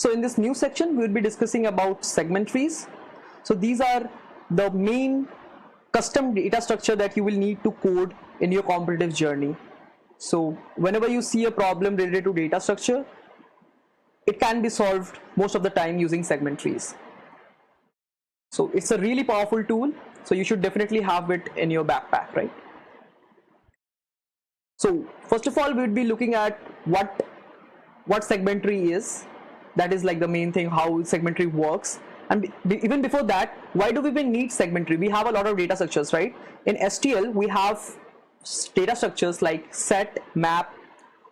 So in this new section, we will be discussing about segment trees. So these are the main custom data structure that you will need to code in your competitive journey. So whenever you see a problem related to data structure, it can be solved most of the time using segment trees. So it's a really powerful tool. So you should definitely have it in your backpack, right? So first of all, we would be looking at what segment tree is. That is like the main thing, how segment tree works. And even before that, why do we even need segment tree? We have a lot of data structures, right? In STL, we have data structures like set, map,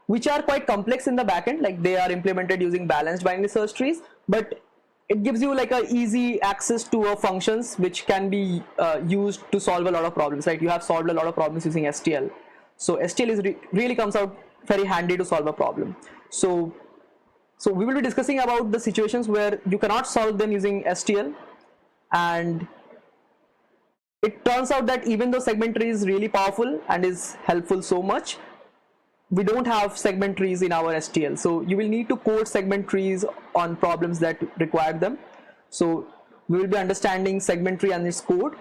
which are quite complex in the backend, like they are implemented using balanced binary search trees, but it gives you like a easy access to a functions which can be used to solve a lot of problems, right? You have solved a lot of problems using STL. So STL is really comes out very handy to solve a problem. So we will be discussing about the situations where you cannot solve them using STL, and it turns out that even though segment tree is really powerful and is helpful so much, we don't have segment trees in our STL. So you will need to code segment trees on problems that require them. So we will be understanding segment tree and its code.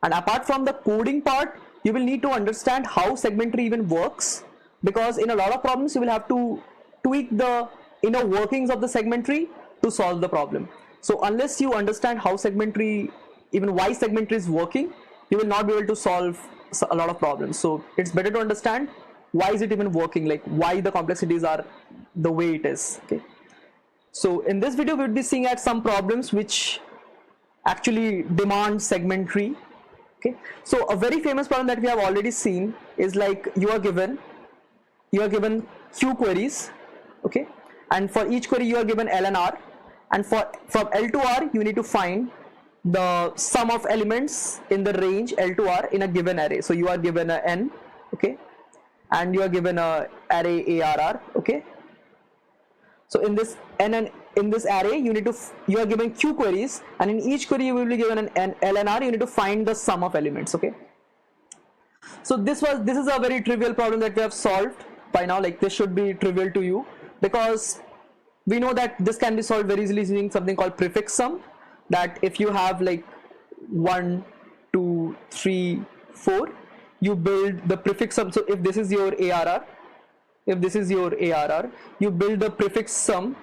And apart from the coding part, you will need to understand how segment tree even works, because in a lot of problems you will have to tweak the inner workings of the segment tree to solve the problem. So unless you understand how segment tree, even why segment tree is working, you will not be able to solve a lot of problems. So it's better to understand why is it even working, like why the complexities are the way it is. Okay. So in this video, we will be seeing at some problems which actually demand segment tree. Okay. So a very famous problem that we have already seen is like you are given Q queries. Okay. And for each query you are given L and R, and from L to R you need to find the sum of elements in the range L to R in a given array. So you are given a N, okay, and you are given a array ARR, okay. So in this N and in this array you are given Q queries, and in each query you will be given an L and R. You need to find the sum of elements, okay. So this is a very trivial problem that we have solved by now. Like this should be trivial to you, because we know that this can be solved very easily using something called prefix sum, that if you have like 1, 2, 3, 4, you build the prefix sum. So if this is your ARR, you build the prefix sum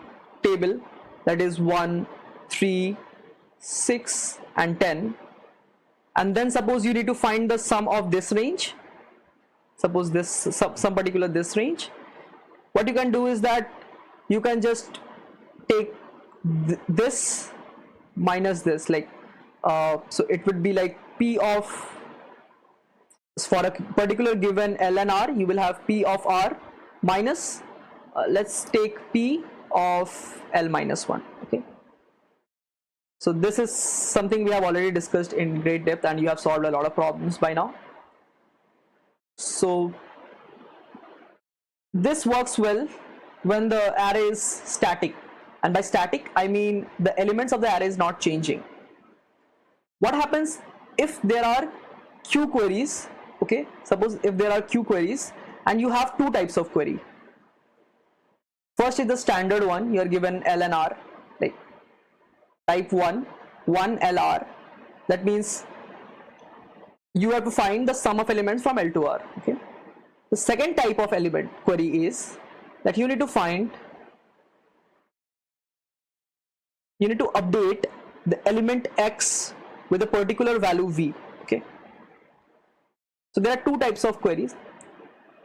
table, that is 1, 3, 6 and 10, and then suppose you need to find the sum of this range, suppose this some particular this range. What you can do is that you can just take this minus this, like so it would be like P of, for a particular given L and R, you will have P of R minus let's take P of L minus 1, okay. So this is something we have already discussed in great depth, and you have solved a lot of problems by now. So this works well when the array is static, and by static I mean the elements of the array is not changing. What happens if there are Q queries? Okay, suppose if there are Q queries and you have two types of query. First is the standard one, you are given L and R, like type 1 LR. That means you have to find the sum of elements from L to R. Okay. The second type of element query is that you need to update the element X with a particular value V. Okay. So there are two types of queries.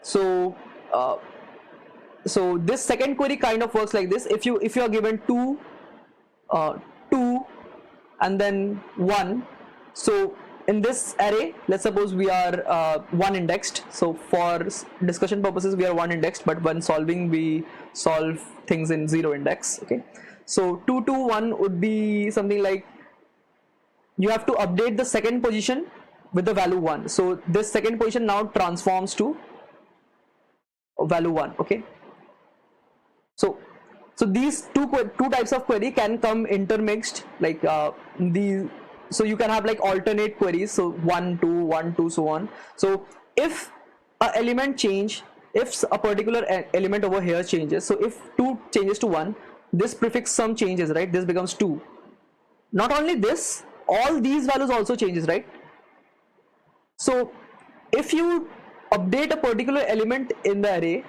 So this second query kind of works like this. If you are given 2 and then 1, so in this array, let's suppose we are 1 indexed. So for discussion purposes we are 1 indexed, but when solving we solve things in 0 index. Okay, so 2 to 1 would be something like you have to update the second position with the value 1. So this second position now transforms to value 1. Okay, so these two types of query can come intermixed, like so you can have like alternate queries, so 1 2 1 2 so on. So if a element change, if a particular element over here changes, so if 2 changes to 1, this prefix sum changes, right? This becomes 2. Not only this, all these values also changes, right? So if you update a particular element in the array,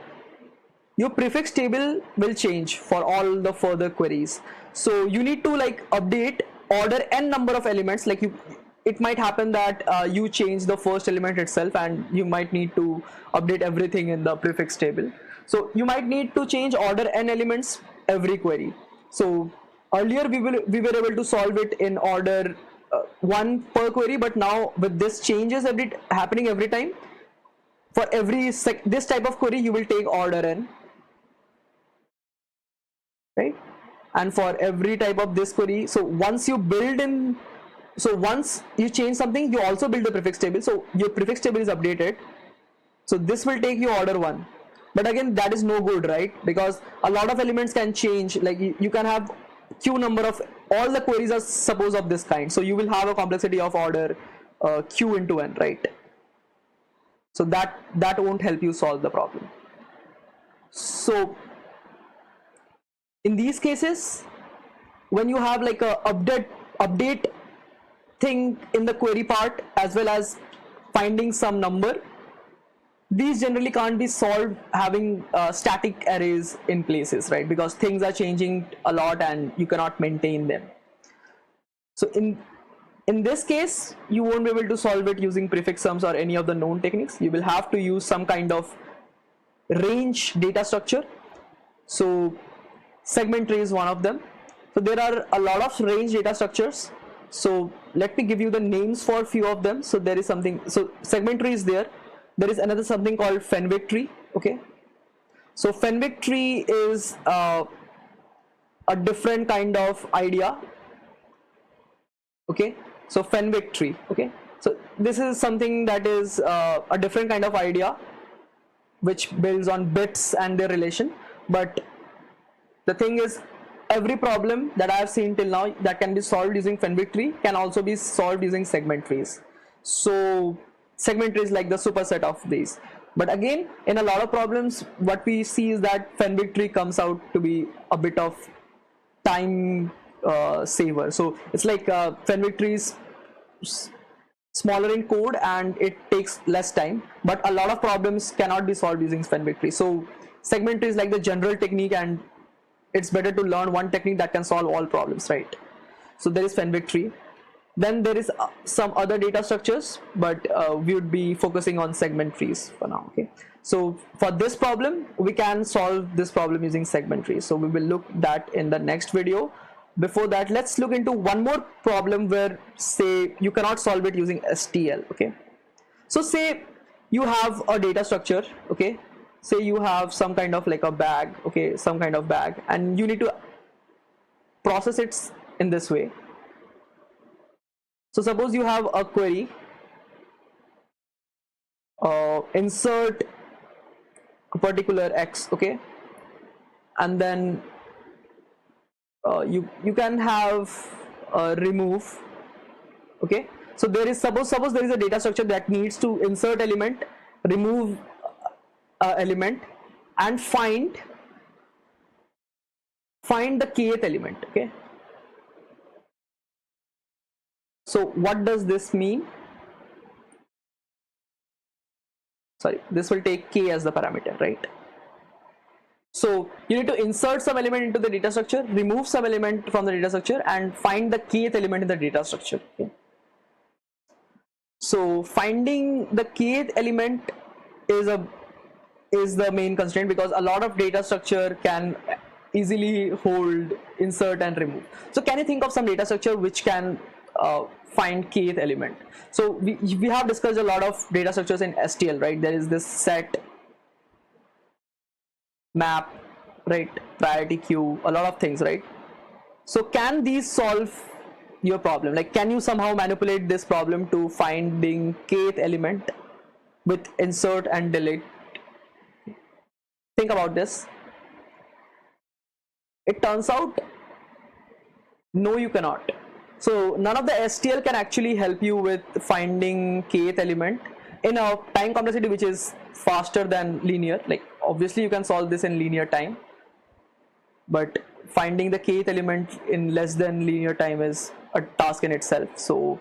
your prefix table will change for all the further queries. So you need to like update order n number of elements. Like it might happen that you change the first element itself, and you might need to update everything in the prefix table. So you might need to change order n elements every query. So earlier we were able to solve it in order 1 per query, but now with this changes happening every time, for every this type of query you will take order n, right? And for every type of this query, so once you change something, you also build the prefix table, so your prefix table is updated. So this will take you order 1, but again that is no good, right? Because a lot of elements can change. Like you can have q number of, all the queries are suppose of this kind, so you will have a complexity of order q into n, right? So that won't help you solve the problem. So in these cases, when you have like a update thing in the query part as well as finding some number, these generally can't be solved having static arrays in places, right? Because things are changing a lot and you cannot maintain them. So in this case, you won't be able to solve it using prefix sums or any of the known techniques. You will have to use some kind of range data structure. So segment tree is one of them. So there are a lot of range data structures. So let me give you the names for a few of them. So there is something, so segment tree is there. There is another something called fenwick tree. Okay. So fenwick tree is a different kind of idea. Okay. So fenwick tree. Okay. So this is something that is a different kind of idea which builds on bits and their relation. But the thing is, every problem that I have seen till now that can be solved using fenwick tree can also be solved using segment trees. So segment tree is like the superset of these. But again, in a lot of problems, what we see is that fenwick tree comes out to be a bit of time saver. So it's like fenwick tree is smaller in code and it takes less time, but a lot of problems cannot be solved using fenwick tree. So segment tree is like the general technique, and it's better to learn one technique that can solve all problems, right? So there is fenwick tree. Then there is some other data structures, but we would be focusing on segment trees for now. Okay. So for this problem, we can solve this problem using segment trees. So we will look that in the next video. Before that, let's look into one more problem where, say, you cannot solve it using STL. Okay. So say you have a data structure. Okay. Say you have some kind of like a bag. Okay. Some kind of bag, and you need to process it in this way. So suppose you have a query, insert a particular X, okay, and then you can have remove, okay. So there is suppose there is a data structure that needs to insert element, remove element, and find the kth element, okay. So what does this mean? Sorry, this will take k as the parameter, right? So you need to insert some element into the data structure, remove some element from the data structure, and find the kth element in the data structure. Okay? So finding the kth element is the main constraint, because a lot of data structure can easily hold insert and remove. So can you think of some data structure which can find kth element? So we have discussed a lot of data structures in STL, right? There is this set, map, right, priority queue, a lot of things, right? So can these solve your problem? Like, can you somehow manipulate this problem to finding kth element with insert and delete? Think about this. It turns out no, you cannot. So none of the STL can actually help you with finding kth element in a time complexity which is faster than linear. Like obviously you can solve this in linear time, but finding the kth element in less than linear time is a task in itself. So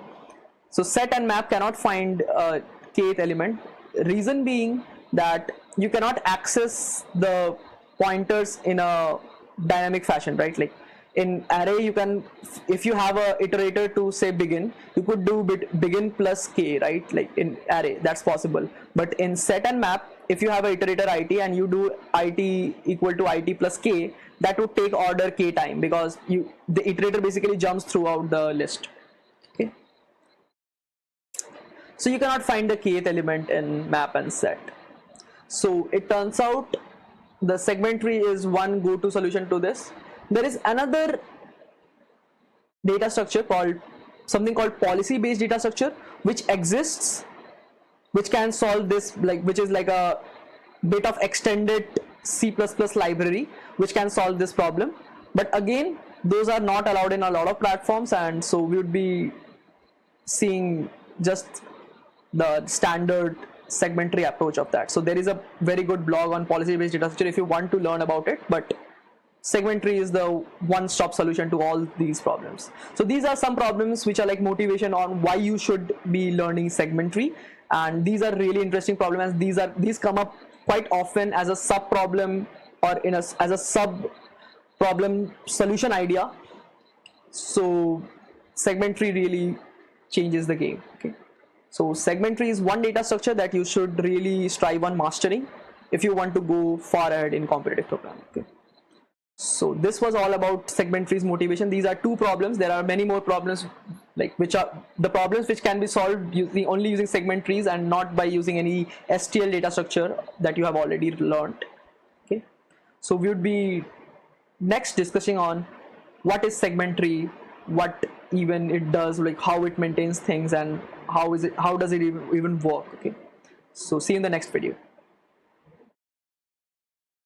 set and map cannot find a kth element. Reason being that you cannot access the pointers in a dynamic fashion, right? Like in array, you can, if you have a iterator to say begin, you could do begin plus k, right? Like in array, that's possible. But in set and map, if you have a iterator it and you do it equal to it plus k, that would take order k time, because the iterator basically jumps throughout the list. Okay. So you cannot find the kth element in map and set. So it turns out the segment tree is one go-to solution to this. There is another data structure called something called policy-based data structure, which exists, which can solve this, like, which is like a bit of extended C++ library which can solve this problem. But again, those are not allowed in a lot of platforms, and so we would be seeing just the standard segment tree approach of that. So there is a very good blog on policy-based data structure if you want to learn about it, but segment tree is the one-stop solution to all these problems. So these are some problems which are like motivation on why you should be learning segment tree, and these are really interesting problems. These come up quite often as a sub problem or as a sub problem solution idea. So segment tree really changes the game. Okay. So segment tree is one data structure that you should really strive on mastering if you want to go far ahead in competitive programming. Okay. So this was all about segment trees motivation. These are two problems. There are many more problems, like which are the problems which can be solved only using segment trees and not by using any STL data structure that you have already learned. Okay. So we would be next discussing on what is segment tree, what even it does, like how it maintains things, and how does it even work. Okay. So see you in the next video.